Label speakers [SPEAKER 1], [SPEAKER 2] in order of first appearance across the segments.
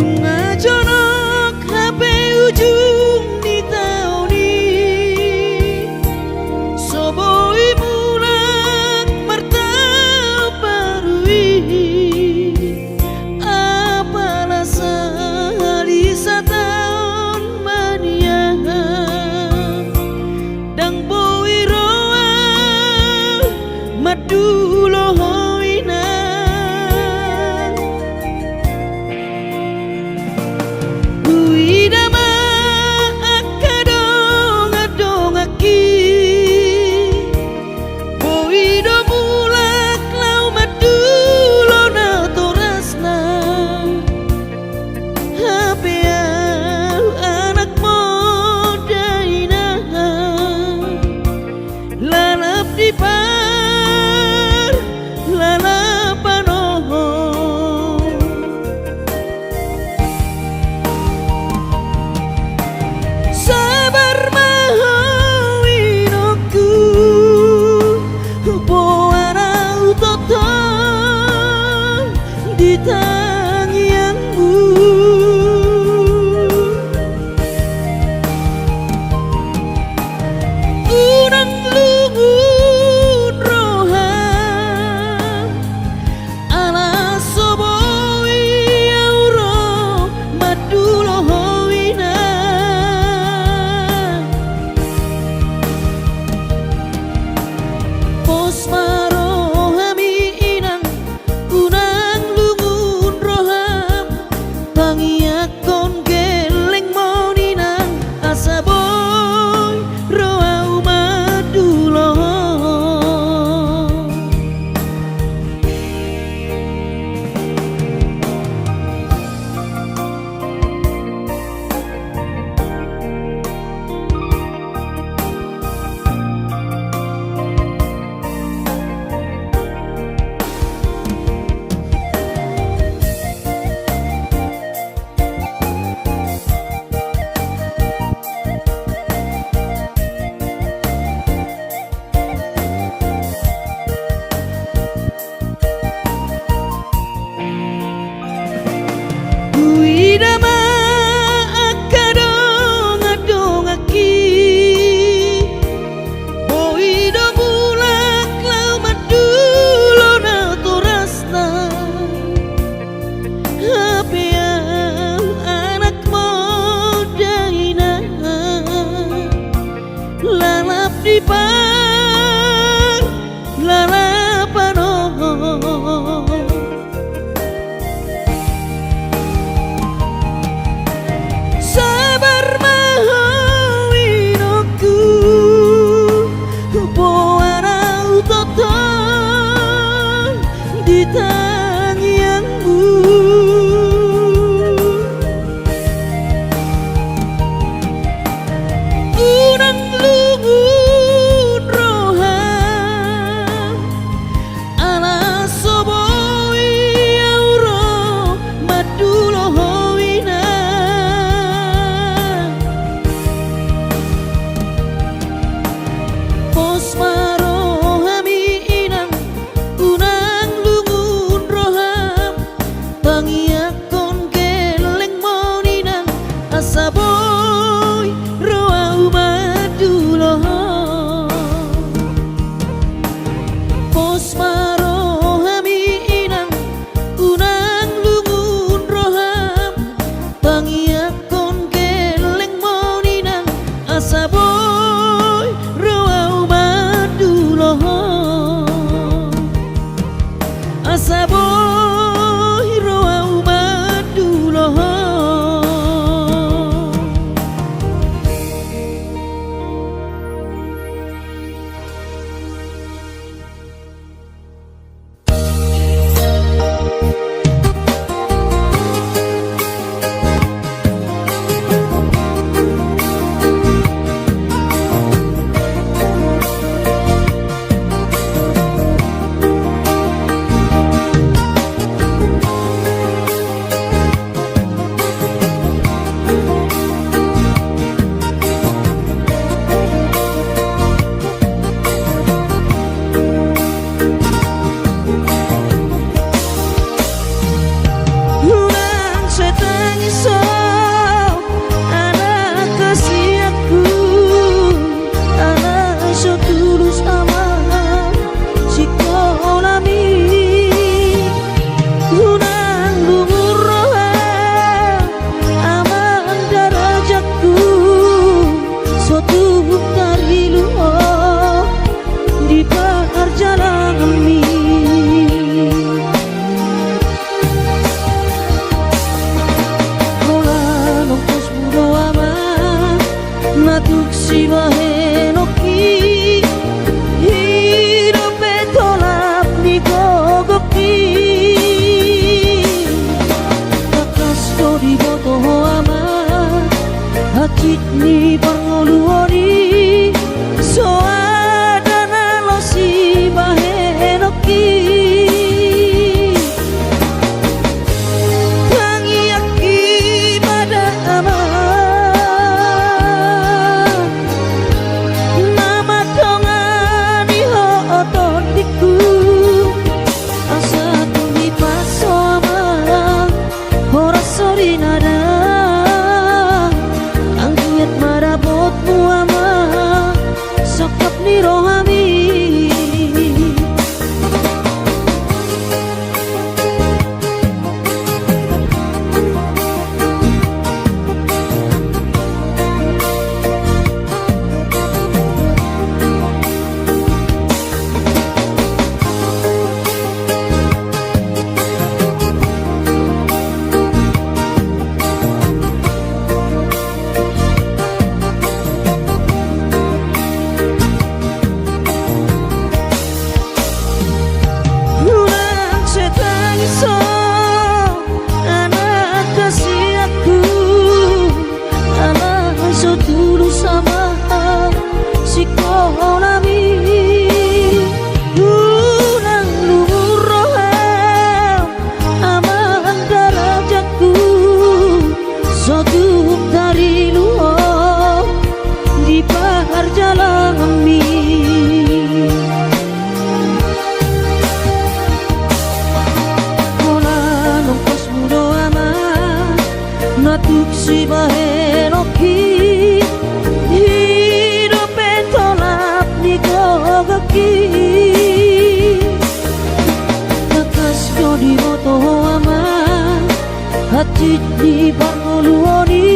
[SPEAKER 1] Ngajonok HP ujung di tauni soboi mulak martabarui apalah sehari setahun mania dang boi roa madulo tangianmu urang lungun roham ala soboi auro madulo hoina pos marohami inang unang kon geleng moninang asa boy roa umadulo lalap di par lalapano sabar mahawinoku boara utoton di tangianmu urang lungun roham ala soboi auro madulo hoina pos marohami inang unang lungun roham pangiakon geleng moninang asa boy roa umadulo pos marohami inang unang lungun roham pangiakon geleng moninang asa boy roa umadulo asa boy roa hajit ni pangoluoni soadana losi bahenoki tangiaki pada aman nama tongani ho ototiku asa tumi paso ama hora sori nada angkiat marabot muama sokap ni rohami dari luar di perjalanan mi Mola nongkos mudo ama natuk si bahenoki hidup petolap ni gogaki nakas kyo di moto ama hajit di pangoluoni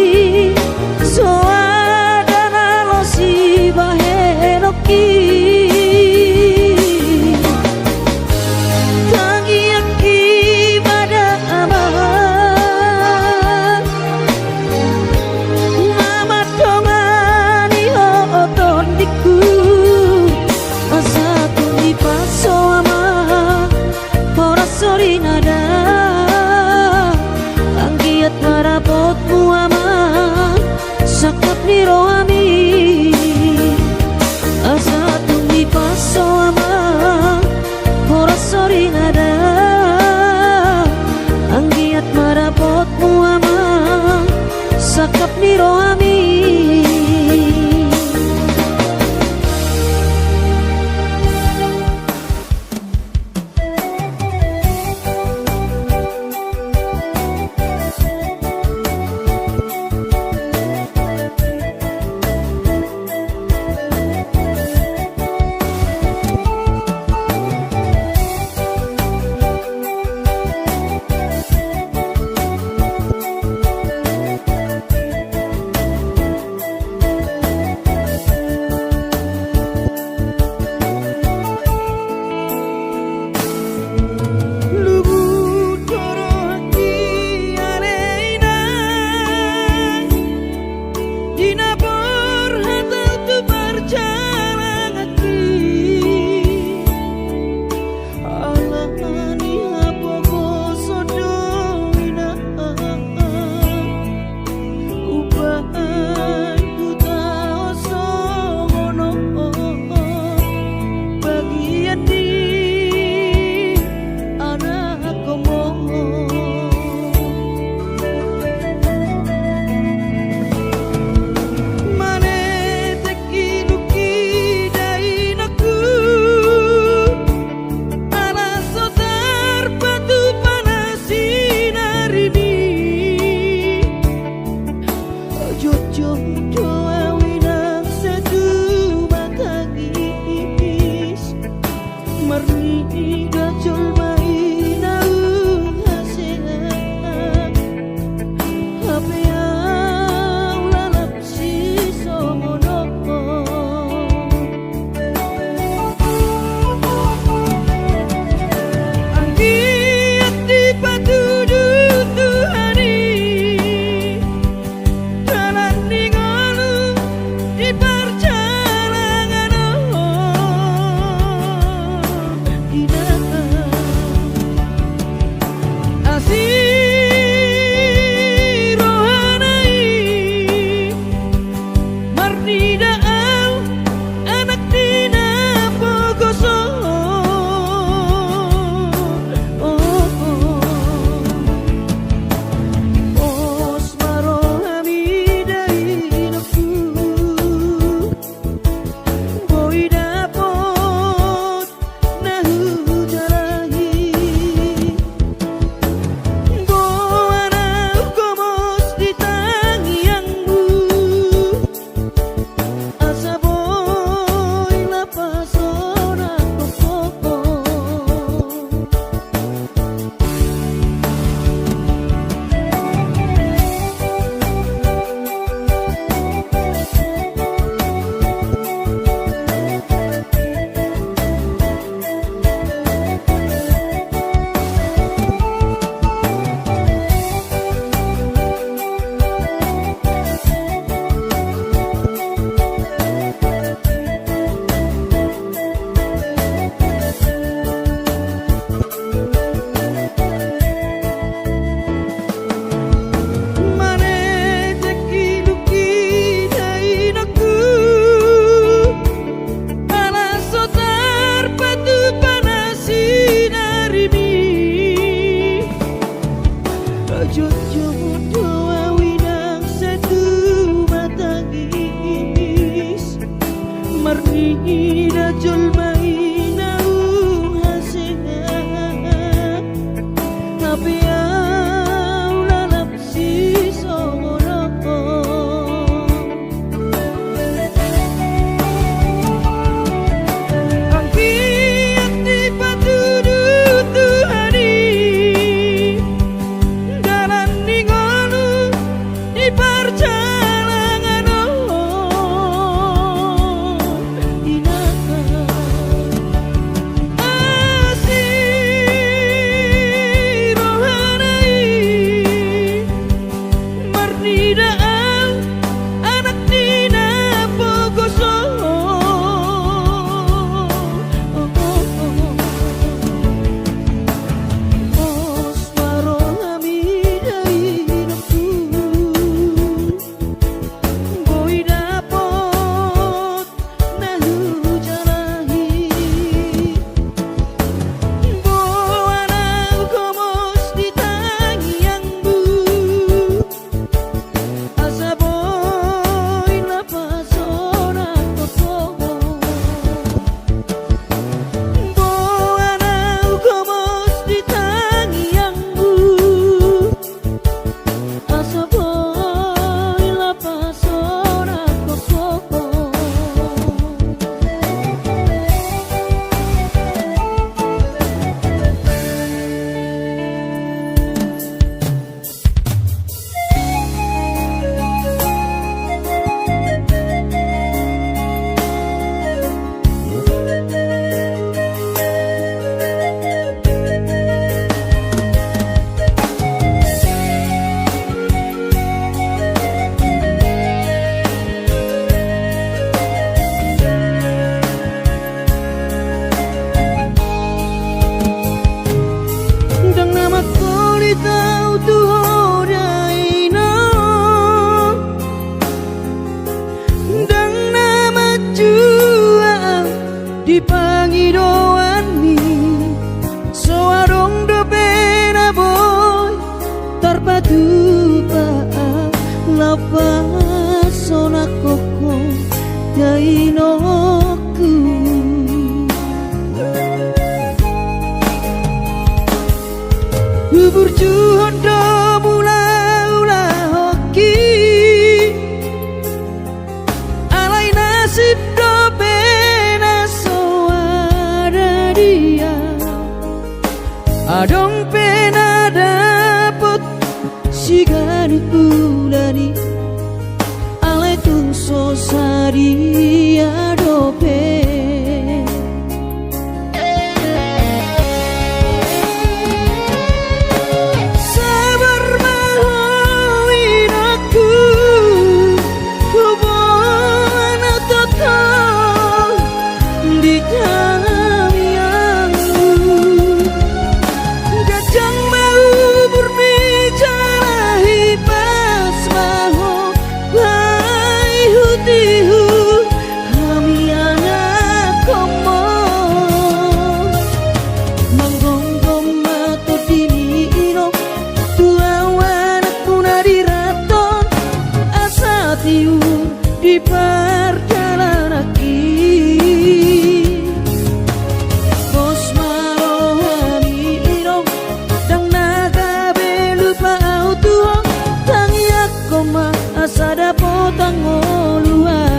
[SPEAKER 1] soadana losi bahenoki tangiaki pada aman nama tongani ho otondiku asa tumi paso ama hora sori nada angkiat marabot muama Jojo doa winang satu matangis Marni rajul maina hasengat Tapi au lalap si songorong Ang piyak di patudu Tuhani Dalam ningolu di perjalanan di pangidoan ni soarong do pena boy terpadu pa lapas sona koko dainoku bubur juhon do mula hoki alai nasib do adong pena dapot sigari bulani alai tung sosari adope sabar mahoin aku hubungan total di di perjalanan bos marohani irong dang naga belupa autuo tangiak koma asada potang ngoluan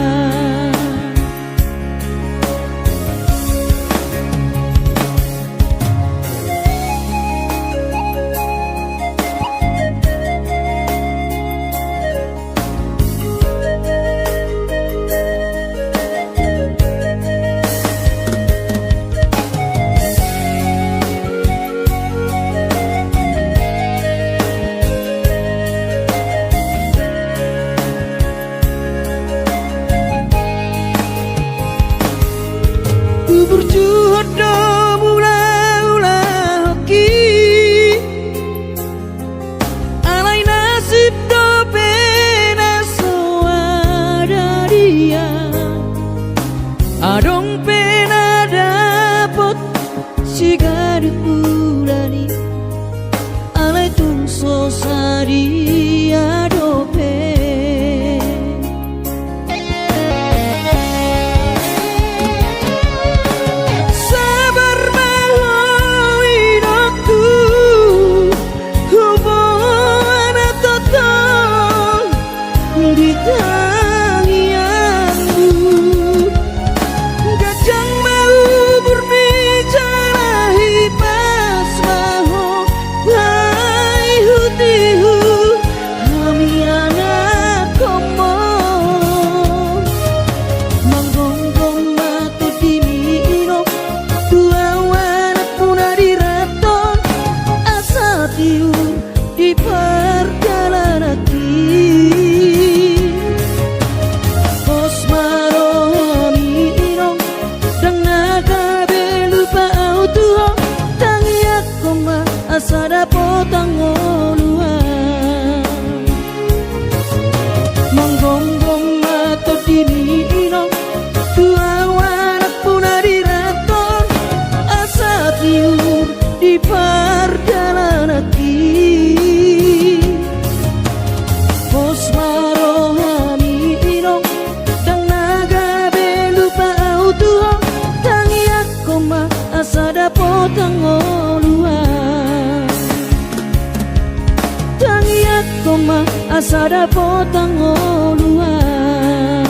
[SPEAKER 1] berjuhud do mula hoki alai nasib do pena soada dia adong pena dapot sigari bulani alai tung sosa dia dope sabar melalui waktu hubungan total di tangianmu kadang mau berbicara hipas maho hai hutihu kami anak komo manggonggong matu di mino dua wanak puna di raton asa tiu di perjalanan Pos marohami irong dang naga belupa autuho tangi ako ma asada potang oluan manggonggong mato dini irong dua wanak puna di raton asa tiur di perjalanan Pos marohami irong dang naga belupa autuho tangi ako ma asada potang oluan tangi ako ma asada potang oluan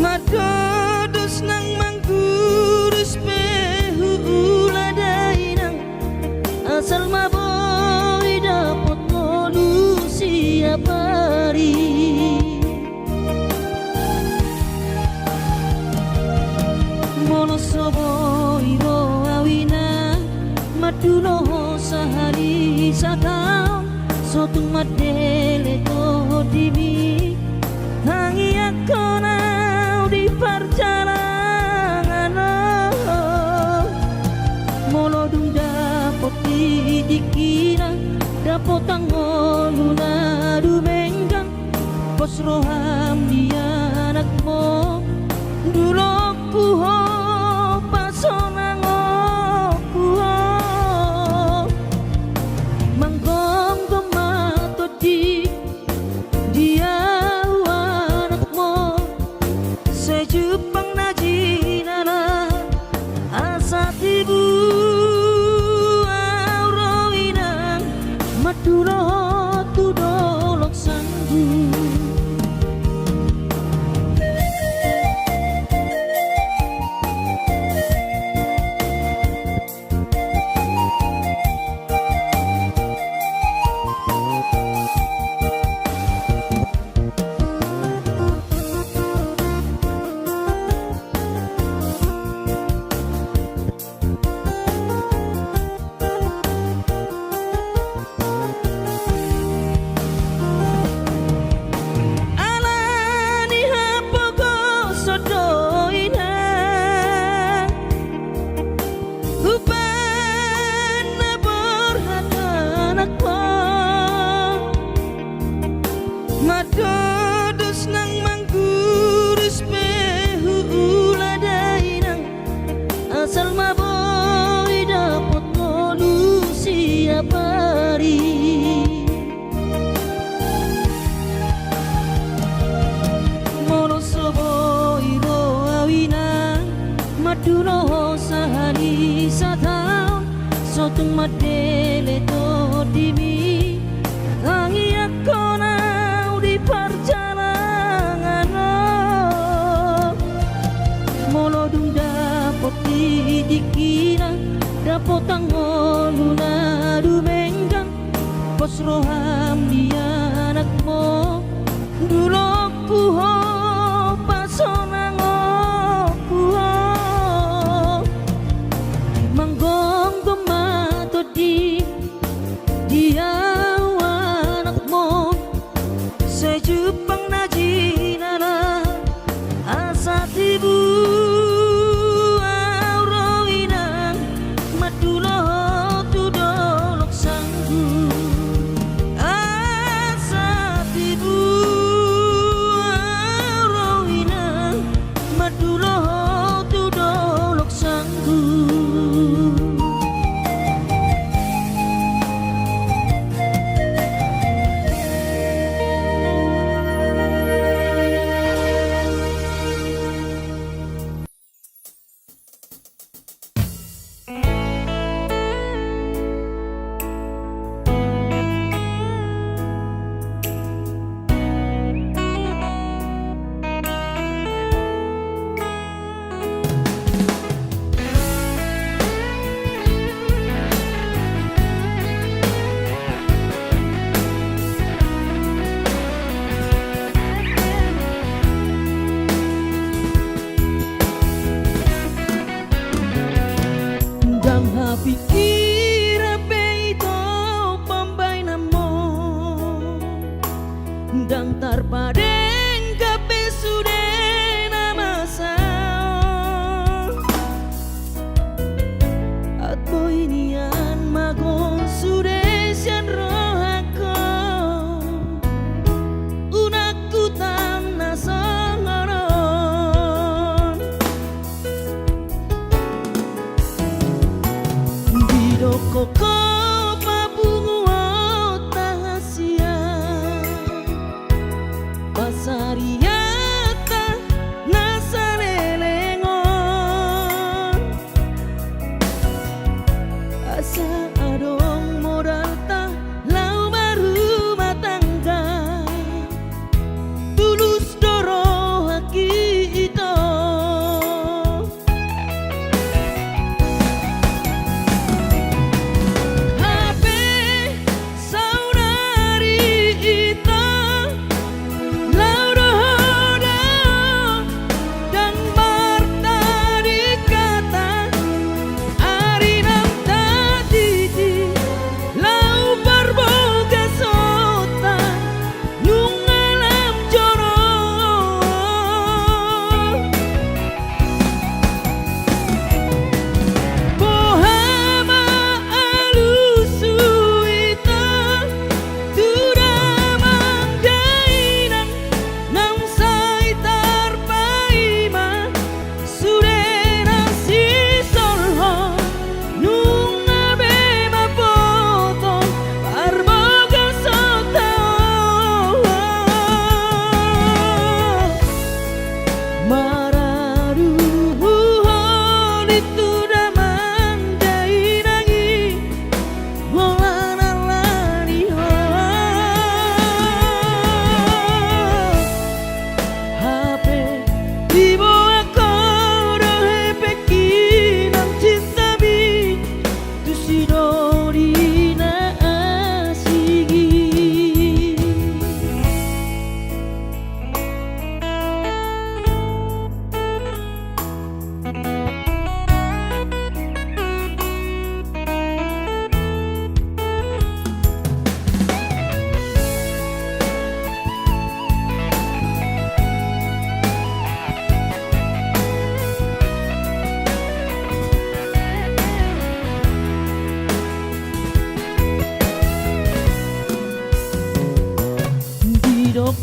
[SPEAKER 1] Madodos nang manggurus pehu uladai nang asal maboy dapot molu siap hari mono soboy ro awina maduno sahari sakam sotung madele to dimi tangi ako di perjalanan molodung dapot dikira dapot angoluna dumenggang pos roham dia anakmu dulu kuho pasonang kuho manggonggong mato di dia sejupang najinana asa tibu aurawinang maduro tudolok sanggu madele to dimi tangi aku nau di perjalanan molo dung dapot di dikina dapot tangon luna dumenggang pos roham dia anakmu dulu ku ho pasonang ku ho manggong gemato di dia anakmu sejupang najinana asa tibu auroinang madulo tudolok sanggu asa tibu auroinang madulo tudolok sanggu. Dang pikir peito pambay namo dang tarpadeng kape sude namasa at boy niyan magon sude siyan rohako unakku tan nasangaron bidoko ko pabunguot tahasia pasariata nasalelengon asa adong modal ta lau baru matangga tulus doro haki ito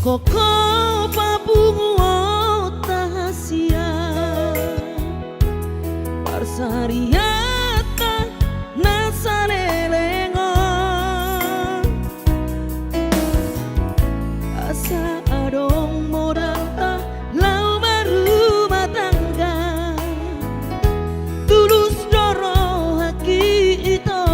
[SPEAKER 1] Koko pabunguot tahasia parsariata nasalelengon asa adong modal ta lau baru matangga tulus doro haki ito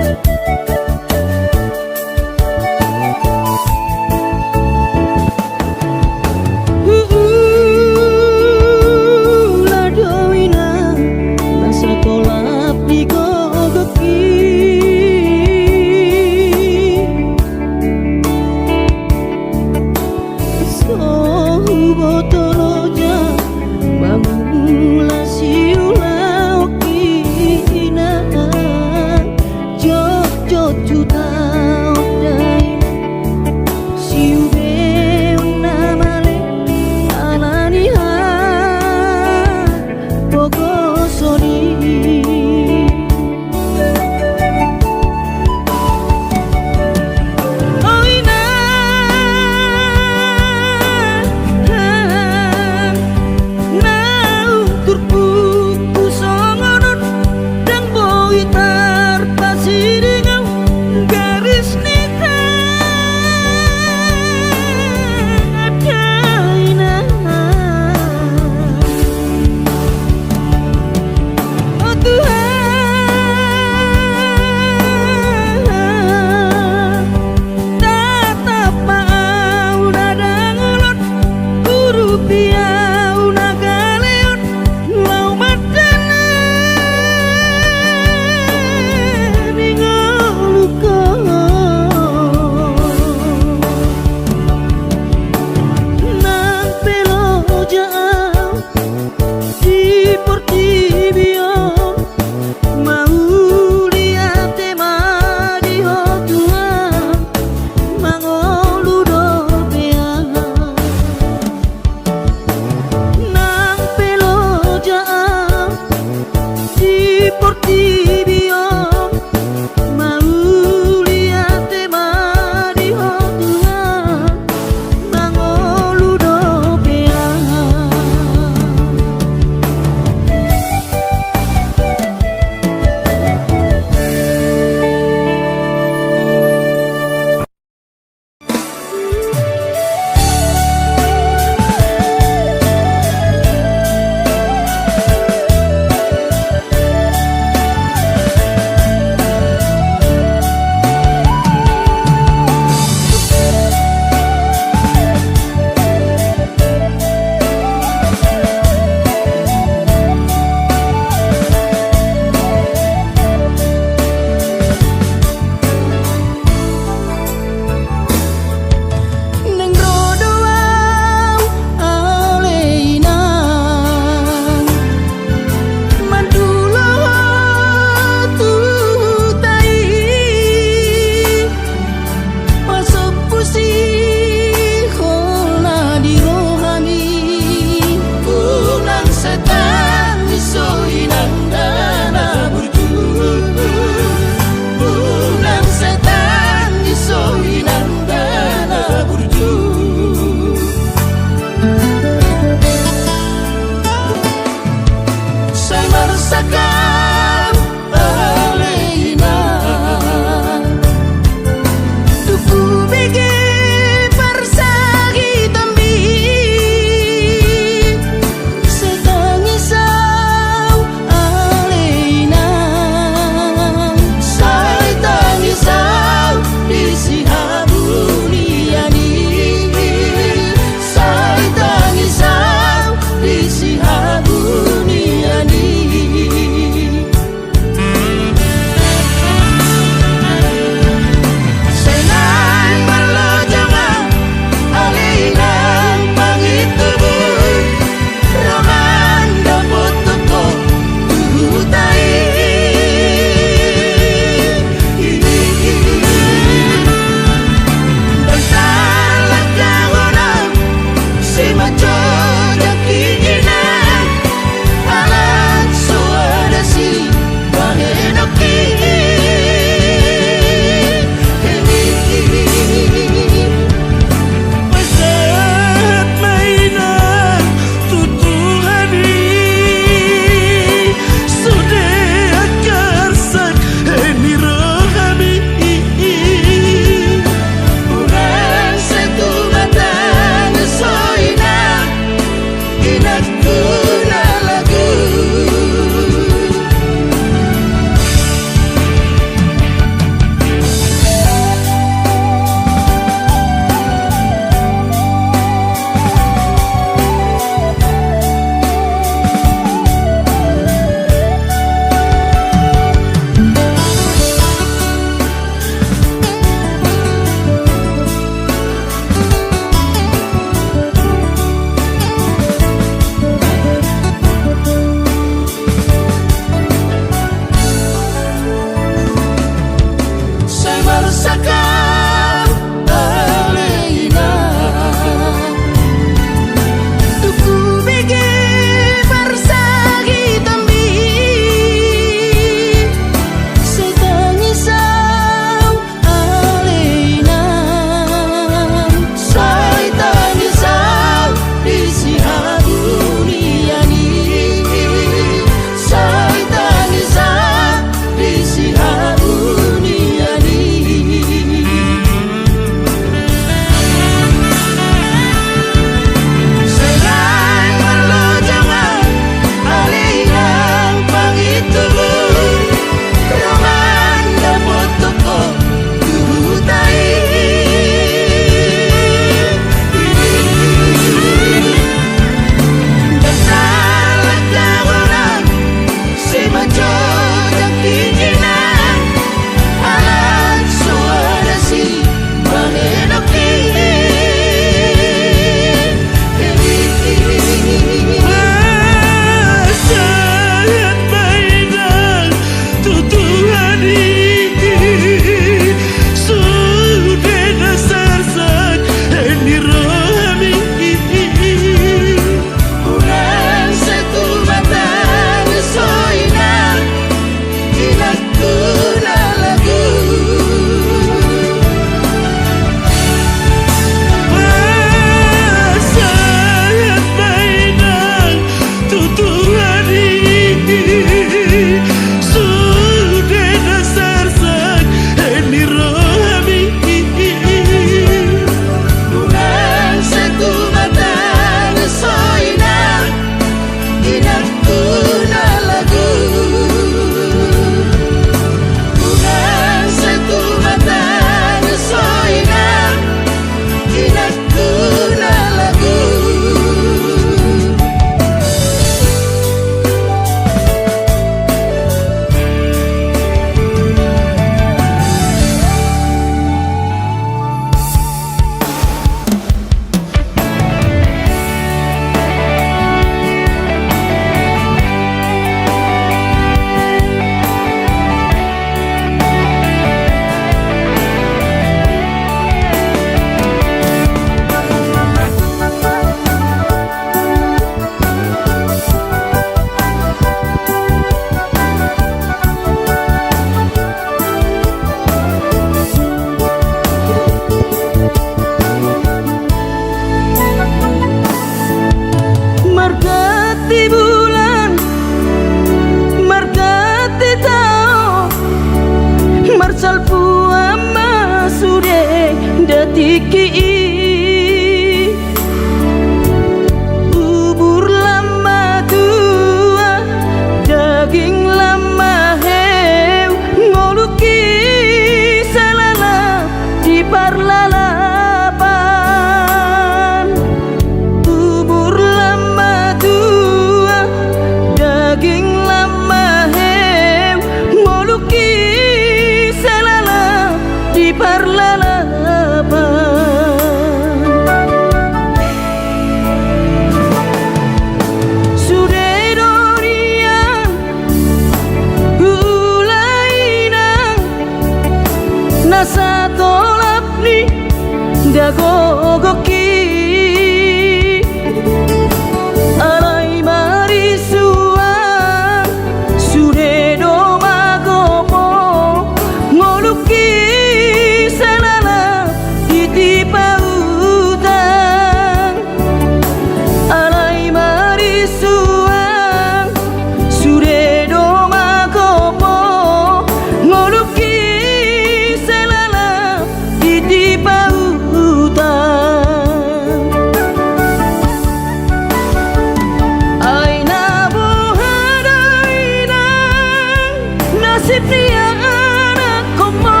[SPEAKER 1] nasib dia anak komo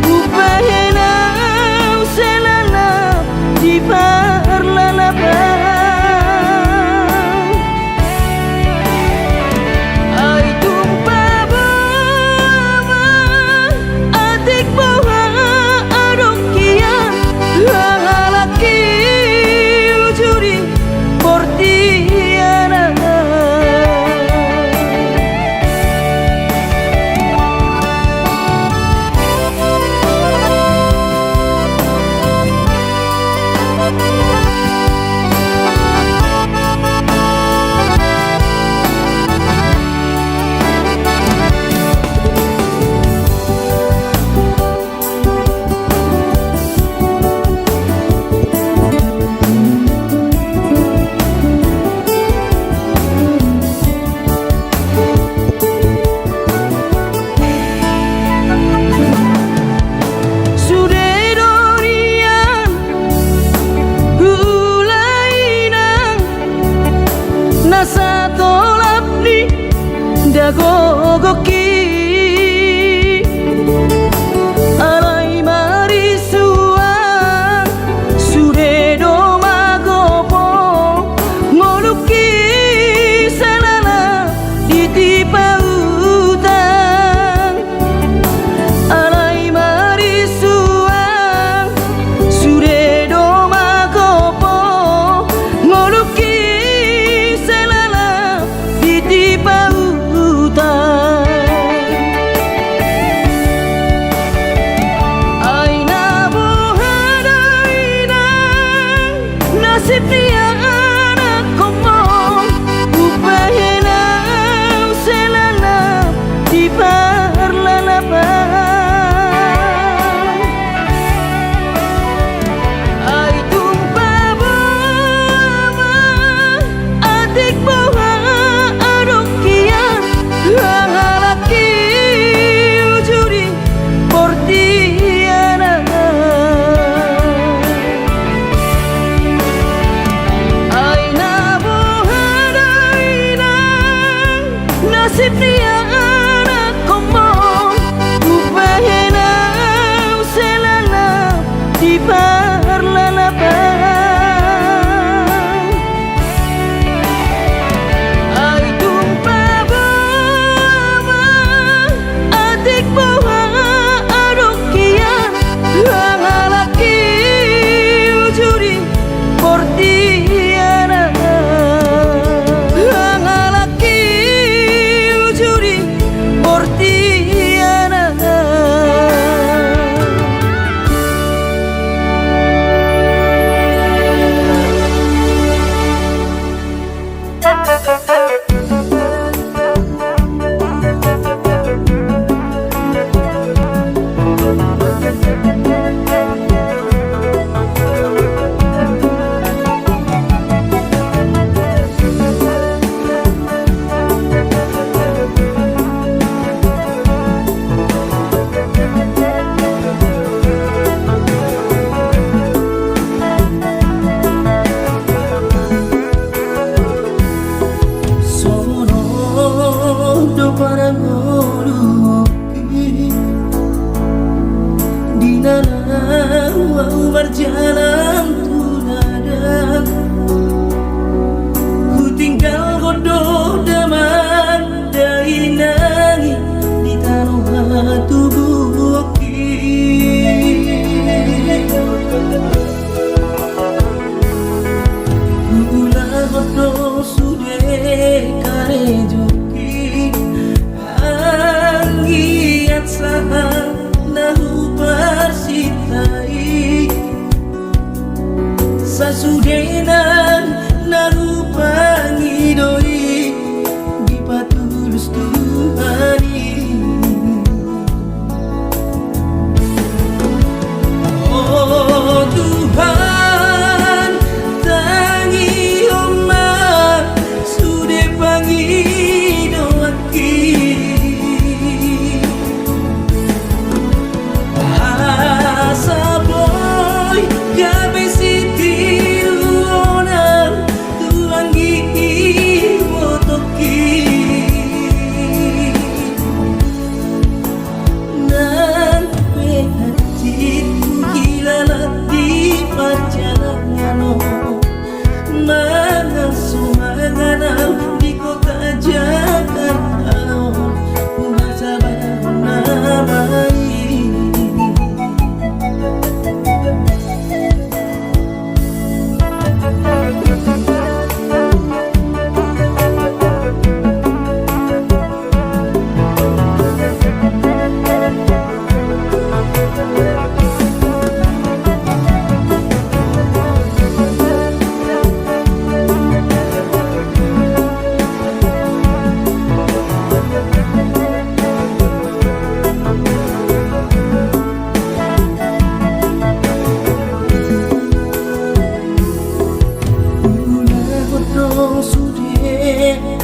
[SPEAKER 1] upahenau selala di parlalabang ay tumpah bawa adik bawa adokian lalaki ujuri portiana nasa tolap ni dagogoki alai marisuan sude do magopo ngoluki selala di tipa utang alai marisuan sude do magopo ngoluki di pautan aina bohadaina nasib dia anak komo upahenau selala di parlalabang ay tumpah bawa adik bawa lalaki ujuri portiana aina bohadaina nasib dia anak komo upahenau selala di parlalabang ay tumpah bawa adik bawa adokian lalaki ujuri portiana lalaki ujuri portiana di dalam berjalan tuladang ku tinggal godoh daman dari nangi di tanah tubuh gula godoh sude karejuki anggiat sahang nahu persitai sasudenan nahu pangidoi di patulus Tuhani oh Tuhan tangi omah sude pangidoaki gabe siti luonan tuangi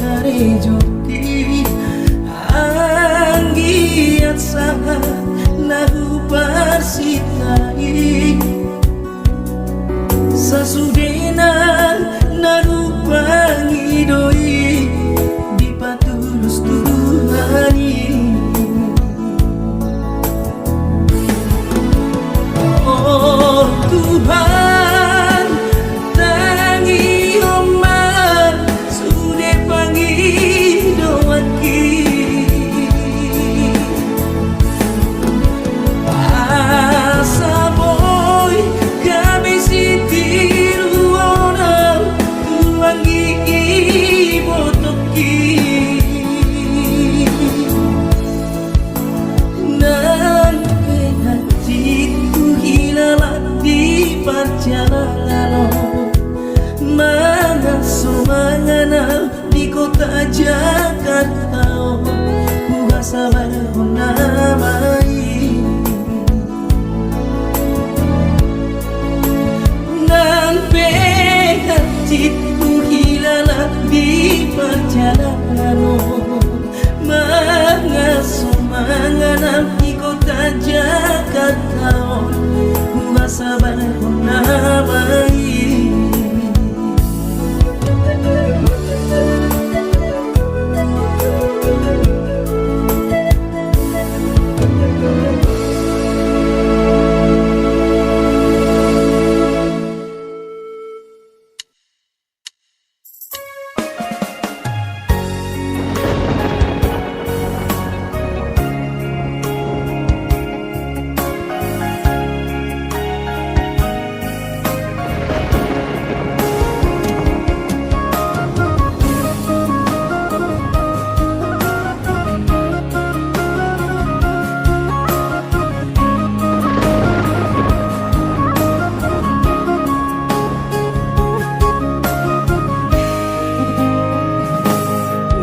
[SPEAKER 2] karejoki anggiat sangat nahu parsitai sasudenan nahu pangidoi dipatulus Tuhani. Oh Tuhan tangi oman sude pangi doaki asa boy kami sitiru ona tuangi botoki nan hatiku hilang di perjalanan mengasuh mengenal di kota Jakarta kuasa namai nan hatiku hilang di perjalanan mengasuh mengenal di kota Jakarta kuasa namai.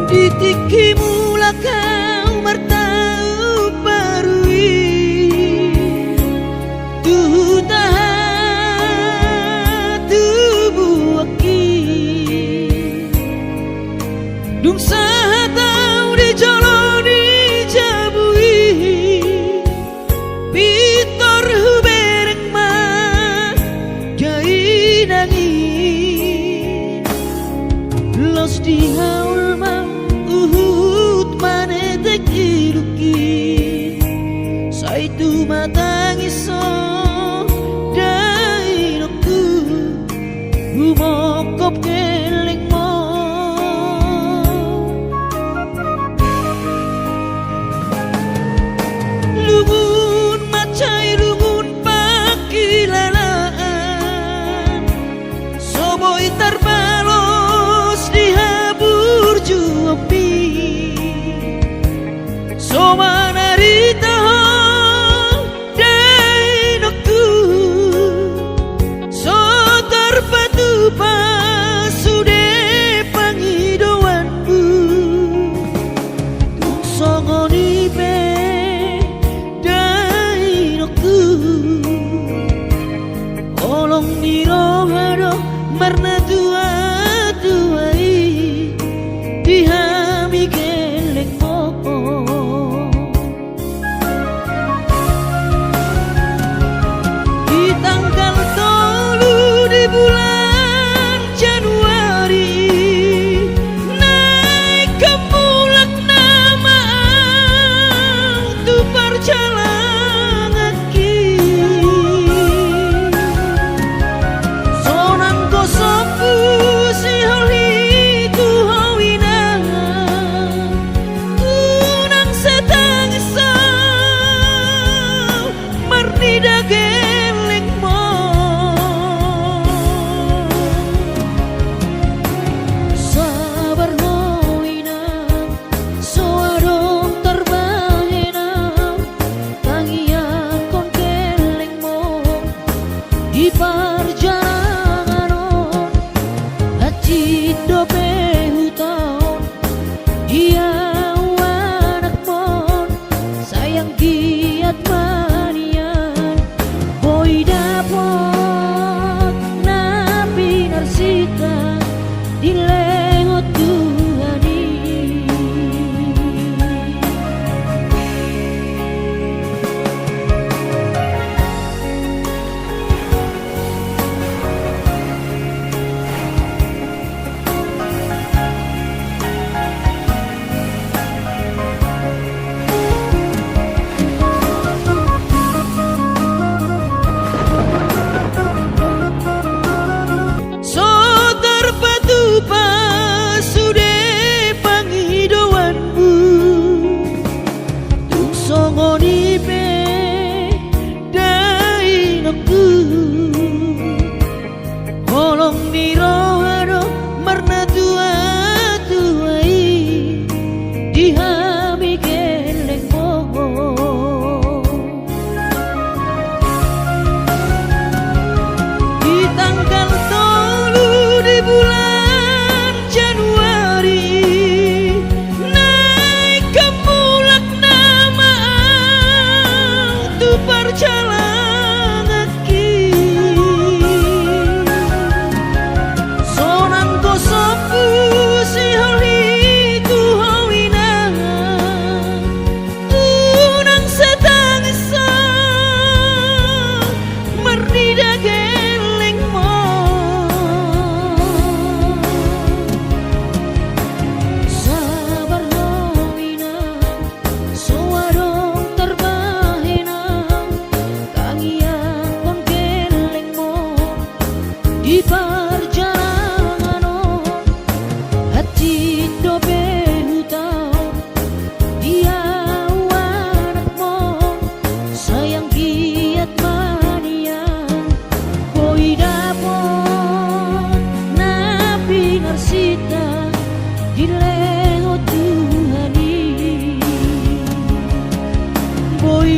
[SPEAKER 1] Ditiki mula kau mertau parui tu tahan tubuh aki dung sahatau di jolo di jabui pitor hubereng ma jai nangi los di haul ma Saitu matangiso dainoku bumokop keling mo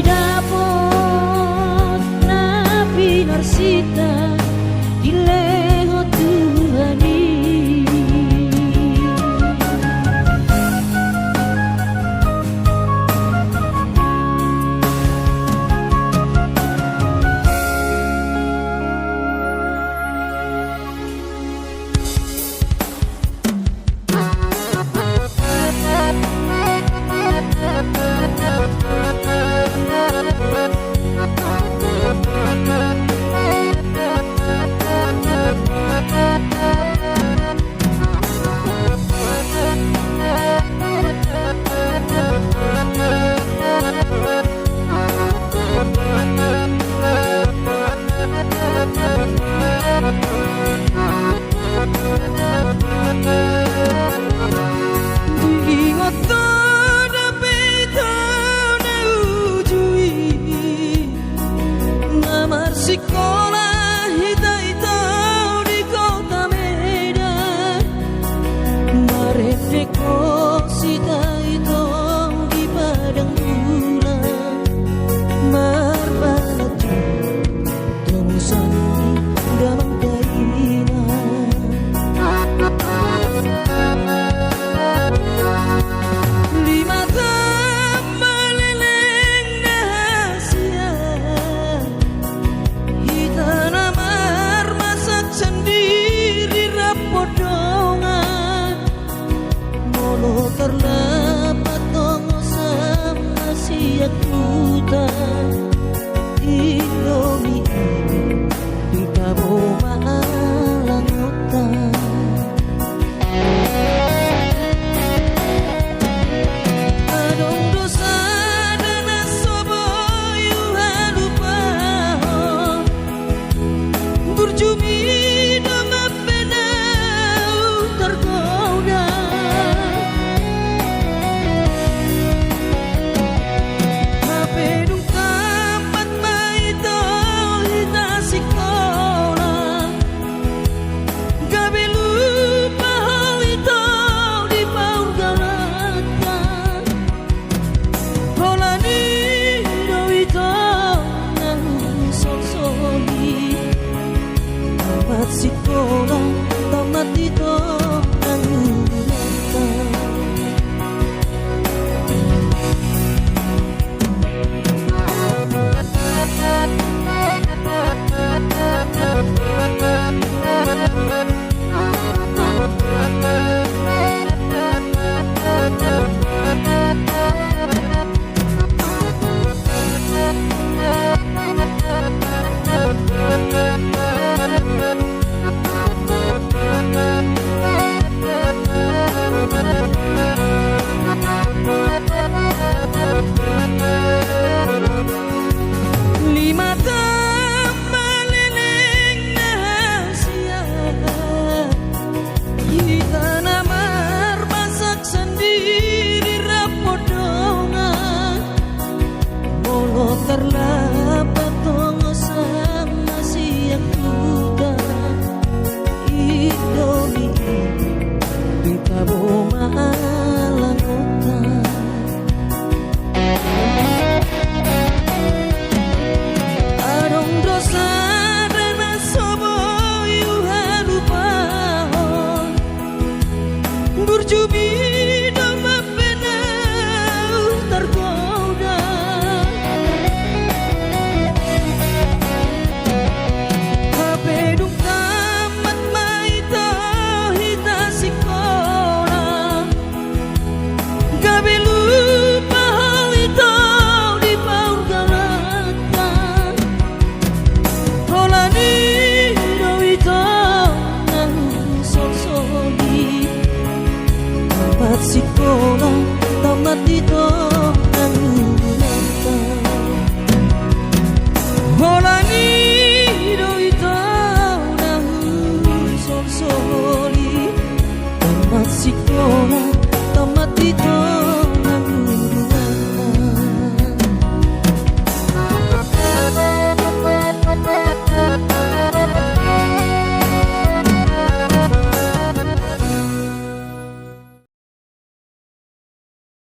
[SPEAKER 1] dapot napi narsita dileho Tuhani. Sekolah hita-hitau di kota Medan, Mareteko sita-hitau di padang bulan, Marbalatu temusan damang daina. Lima meleleng rahasia tanamar masak sendiri rapodongan mono terlepat tongo sama siak hutan Indomie di kaboma alang hutan. Adong dosa dana soboyu halupahon berjumi dengan penau tergoda. Mapedung tempat maito hita sekolah, gabe lupa hal itu di paur galatan. Holani do itu nang sok-soki tamat sekolah, tamat itu nang datang. Lima meleleng rahasia kita namar masak sendiri rapodongan mono terlapat tongo sama siak hutan Indomie di kaboma alang hutan. Adong dosa dana soboyu halupahon berjumi dengan penau tergoda. Mapedung tamat maito hita sekolah, gabe lupa hal itu di paur galatan. Holani do itu nang sok-soki tamat sekolah, tamat itu